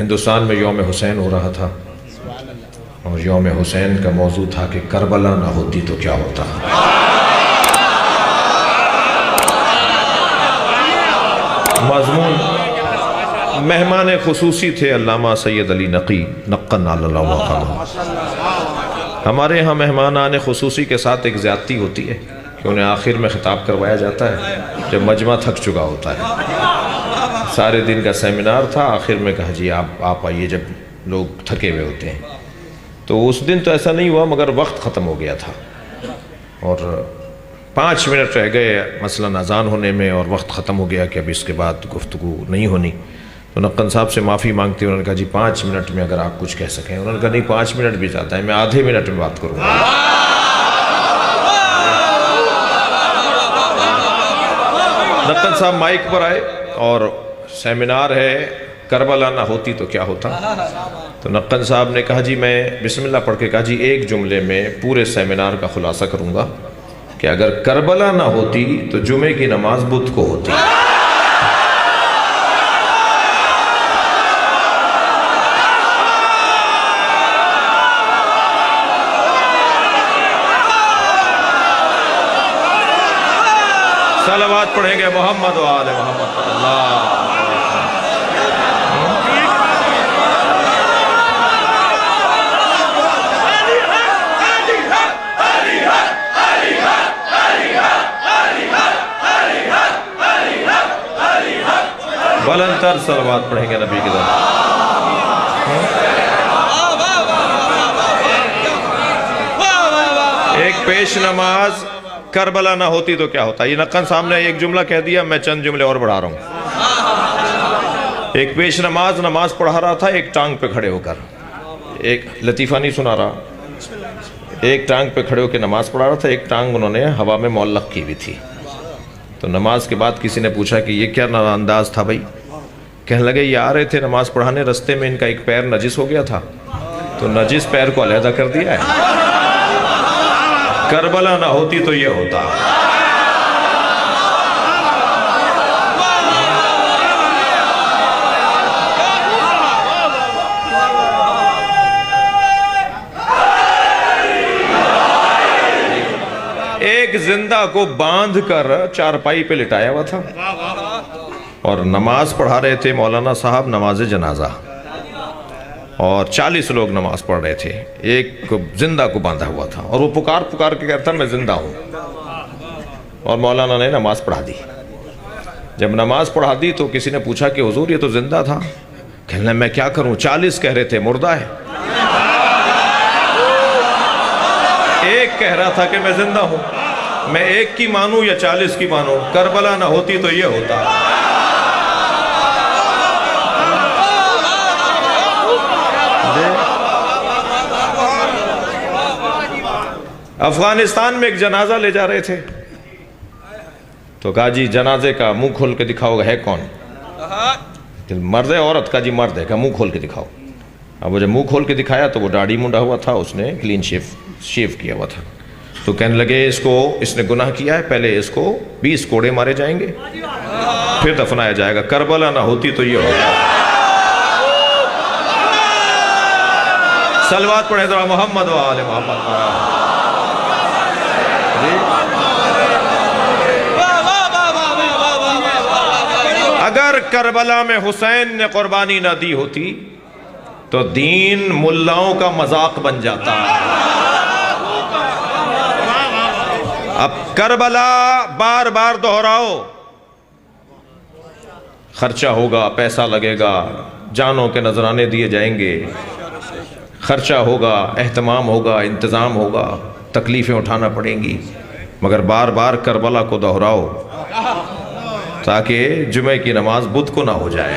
हिंदुस्तान में यौम हुसैन हो रहा था और यौम हुसैन का मौजू था कि करबला ना होती तो क्या होता। मज़मून मेहमान खुसूसी थे अल्लामा सैयद अली नकी नक्कन अल्लाह। हमारे यहाँ मेहमान आने खुसूसी के साथ एक ज़्यादती होती है कि उन्हें आखिर में ख़िताब करवाया जाता है जब मजमा थक चुका होता है। सारे दिन का सेमिनार था, आखिर में कहा जी आप आइए जब लोग थके हुए होते हैं। तो उस दिन तो ऐसा नहीं हुआ मगर वक्त ख़त्म हो गया था और 5 मिनट रह गए मसलन अज़ान होने में और वक्त ख़त्म हो गया कि अब इसके बाद गुफ्तगू नहीं होनी। तो नक्कन साहब से माफ़ी मांगते उन्होंने कहा जी 5 मिनट में अगर आप कुछ कह सकें। उन्होंने कहा नहीं 5 मिनट भी जाता है, मैं आधे मिनट में बात करूँगा। नक्कन साहब माइक पर आए और सेमिनार है करबला ना होती तो क्या होता। तो नक्कन साहब ने कहा जी मैं बिस्मिल्लाह पढ़ के कहा जी एक जुमले में पूरे सेमिनार का खुलासा करूँगा कि अगर करबला ना होती तो जुमे की नमाज बुध को होती। सलावत पढ़ेंगे मोहम्मद व आले मोहम्मद। बुलंदतर सलावत पढ़ेंगे नबी की तरफ। एक पेश नमाज करबला ना होती तो क्या होता। ये नक्कन साहब ने एक जुमला कह दिया, मैं चंद जुमले और बढ़ा रहा हूँ। एक पेश नमाज पढ़ा रहा था एक टांग पे खड़े होकर, एक लतीफ़ा नहीं सुना रहा, एक टांग पे खड़े होकर नमाज पढ़ा रहा था, एक टांग उन्होंने हवा में मुअल्लक़ की हुई थी। तो नमाज के बाद किसी ने पूछा कि ये क्या अंदाज था भाई। कहने लगे ये आ रहे थे नमाज पढ़ाने, रास्ते में इनका एक पैर नजिस हो गया था तो नजिस पैर को अलहदा कर दिया है। करबला ना होती तो ये होता। एक जिंदा को बांध कर चारपाई पे लिटाया हुआ था और नमाज पढ़ा रहे थे मौलाना साहब नमाज जनाजा और 40 लोग नमाज पढ़ रहे थे। एक जिंदा को बांधा हुआ था और वो पुकार पुकार के कहता मैं जिंदा हूँ और मौलाना ने नमाज पढ़ा दी। जब नमाज पढ़ा दी तो किसी ने पूछा कि हुजूर ये तो जिंदा था। कहने मैं क्या करूँ, 40 कह रहे थे मुर्दा है, एक कह रहा था कि मैं जिंदा हूँ। मैं एक की मानूं या 40 की मानूं, करबला ना होती तो ये होता। अफगानिस्तान में एक जनाजा ले जा रहे थे तो कहा जी जनाजे का मुंह खोल के दिखाओ, है कौन, मर्द है औरत का। जी मर्द है, का मुंह खोल के दिखाओ। अब वो जब मुंह खोल के दिखाया तो वो दाढ़ी मुंडा हुआ था, उसने क्लीन शेव किया हुआ था। तो कहने लगे इसने गुनाह किया है, पहले इसको 20 कोड़े मारे जाएंगे फिर दफनाया जाएगा। करबला ना होती तो ये होगा। सलवात पढ़े तो मोहम्मद व आले मोहम्मद। अगर करबला में हुसैन ने कुर्बानी ना दी होती तो दीन मुल्लाओं का मजाक बन जाता। अब करबला बार बार दोहराओ, खर्चा होगा, पैसा लगेगा, जानों के नजराने दिए जाएंगे, खर्चा होगा, एहतमाम होगा, इंतज़ाम होगा, तकलीफ़ें उठाना पड़ेंगी, मगर बार बार करबला को दोहराओ ताकि जुमे की नमाज बुध को ना हो जाए।